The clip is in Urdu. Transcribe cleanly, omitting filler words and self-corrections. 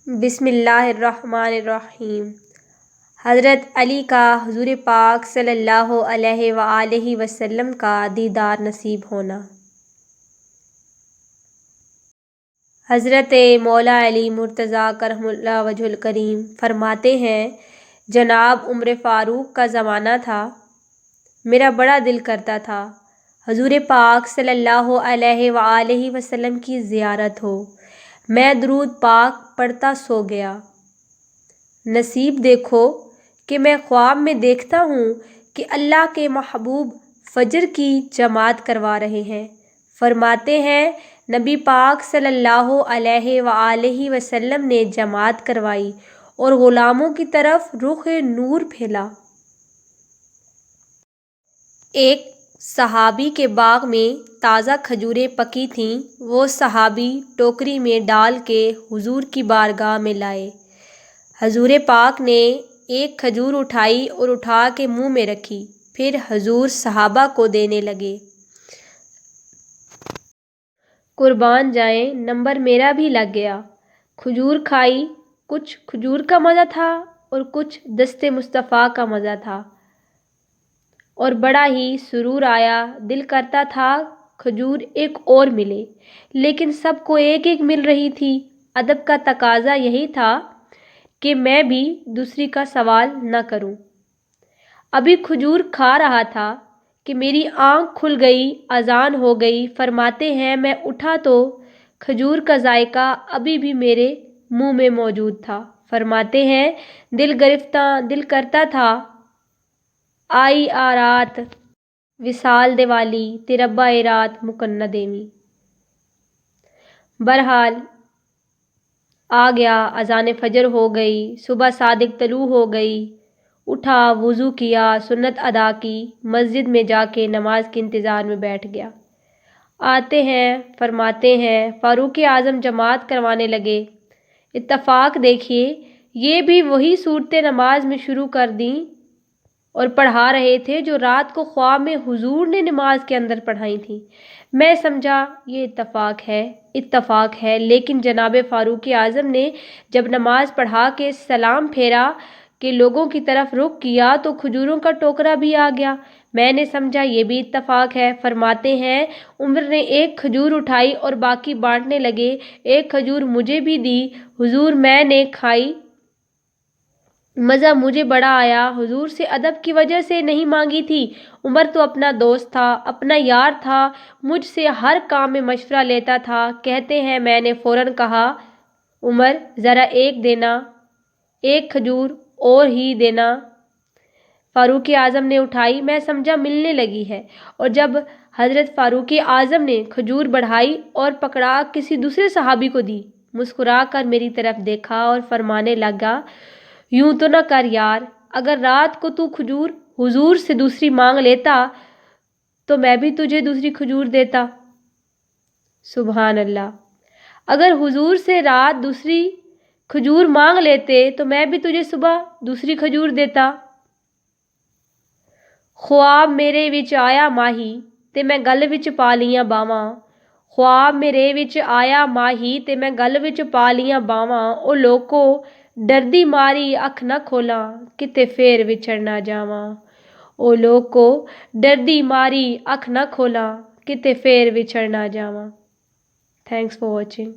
بسم اللہ الرحمن الرحیم۔ حضرت علی کا حضور پاک صلی اللہ علیہ وآلہ وسلم کا دیدار نصیب ہونا۔ حضرت مولا علی مرتضیٰ کرم اللہ وجہ الکریم فرماتے ہیں، جناب عمر فاروق کا زمانہ تھا، میرا بڑا دل کرتا تھا حضور پاک صلی اللہ علیہ وآلہ وسلم کی زیارت ہو۔ میں درود پاک پڑھتا سو گیا۔ نصیب دیکھو کہ میں خواب میں دیکھتا ہوں کہ اللہ کے محبوب فجر کی جماعت کروا رہے ہیں۔ فرماتے ہیں، نبی پاک صلی اللہ علیہ وآلہ وسلم نے جماعت کروائی اور غلاموں کی طرف رخ نور پھیلا۔ ایک صحابی کے باغ میں تازہ کھجوریں پکی تھیں، وہ صحابی ٹوکری میں ڈال کے حضور کی بارگاہ میں لائے۔ حضور پاک نے ایک کھجور اٹھائی اور اٹھا کے منہ میں رکھی، پھر حضور صحابہ کو دینے لگے۔ قربان جائیں، نمبر میرا بھی لگ گیا۔ کھجور کھائی، کچھ کھجور کا مزہ تھا اور کچھ دست مصطفیٰ کا مزہ تھا، اور بڑا ہی سرور آیا۔ دل کرتا تھا کھجور ایک اور ملے، لیکن سب کو ایک ایک مل رہی تھی۔ ادب کا تقاضا یہی تھا کہ میں بھی دوسری کا سوال نہ کروں۔ ابھی کھجور کھا رہا تھا کہ میری آنکھ کھل گئی، اذان ہو گئی۔ فرماتے ہیں، میں اٹھا تو کھجور کا ذائقہ ابھی بھی میرے منہ میں موجود تھا۔ فرماتے ہیں، دل گرفتاں، دل کرتا تھا آئی آ رات وصال دیوالی، تیربا اے رات مکنہ دیوی۔ بہرحال آ گیا، اذان فجر ہو گئی، صبح صادق طلوع ہو گئی۔ اٹھا، وضو کیا، سنت ادا کی، مسجد میں جا کے نماز کے انتظار میں بیٹھ گیا۔ آتے ہیں، فرماتے ہیں، فاروق اعظم جماعت کروانے لگے۔ اتفاق دیکھیے، یہ بھی وہی صورتیں نماز میں شروع کر دیں اور پڑھا رہے تھے جو رات کو خواب میں حضور نے نماز کے اندر پڑھائی تھیں۔ میں سمجھا یہ اتفاق ہے، لیکن جناب فاروق اعظم نے جب نماز پڑھا کے سلام پھیرا کہ لوگوں کی طرف رخ کیا تو کھجوروں کا ٹوکرا بھی آ گیا۔ میں نے سمجھا یہ بھی اتفاق ہے۔ فرماتے ہیں، عمر نے ایک کھجور اٹھائی اور باقی بانٹنے لگے۔ ایک کھجور مجھے بھی دی، حضور میں نے کھائی، مزہ مجھے بڑا آیا۔ حضور سے ادب کی وجہ سے نہیں مانگی تھی، عمر تو اپنا دوست تھا، اپنا یار تھا، مجھ سے ہر کام میں مشورہ لیتا تھا۔ کہتے ہیں، میں نے فوراً کہا، عمر ذرا ایک دینا، ایک کھجور اور ہی دینا۔ فاروق اعظم نے اٹھائی، میں سمجھا ملنے لگی ہے، اور جب حضرت فاروق اعظم نے کھجور بڑھائی اور پکڑا کسی دوسرے صحابی کو دی، مسکرا کر میری طرف دیکھا اور فرمانے لگا، یوں تو نہ کر یار، اگر رات کو تو کھجور حضور سے دوسری مانگ لیتا تو میں بھی تجھے دوسری کھجور دیتا۔ سبحان اللہ، اگر حضور سے رات دوسری کھجور مانگ لیتے تو میں بھی تجھے صبح دوسری کھجور دیتا۔ خواب میرے وچ آیا ماہی تے میں گل وچ پا لیاں باواں۔ خواب میرے وچ آیا ماہی تے میں گل وچ پا لیاں باواں۔ او لوکو ڈردی ماری اکھ نہ کھولاں، کتے پھر وچھڑ نہ جاواں۔ او لوکو ڈردی ماری اکھ نہ کھولاں، کتے پھر وچھڑ نہ جاواں۔ Thanks for watching.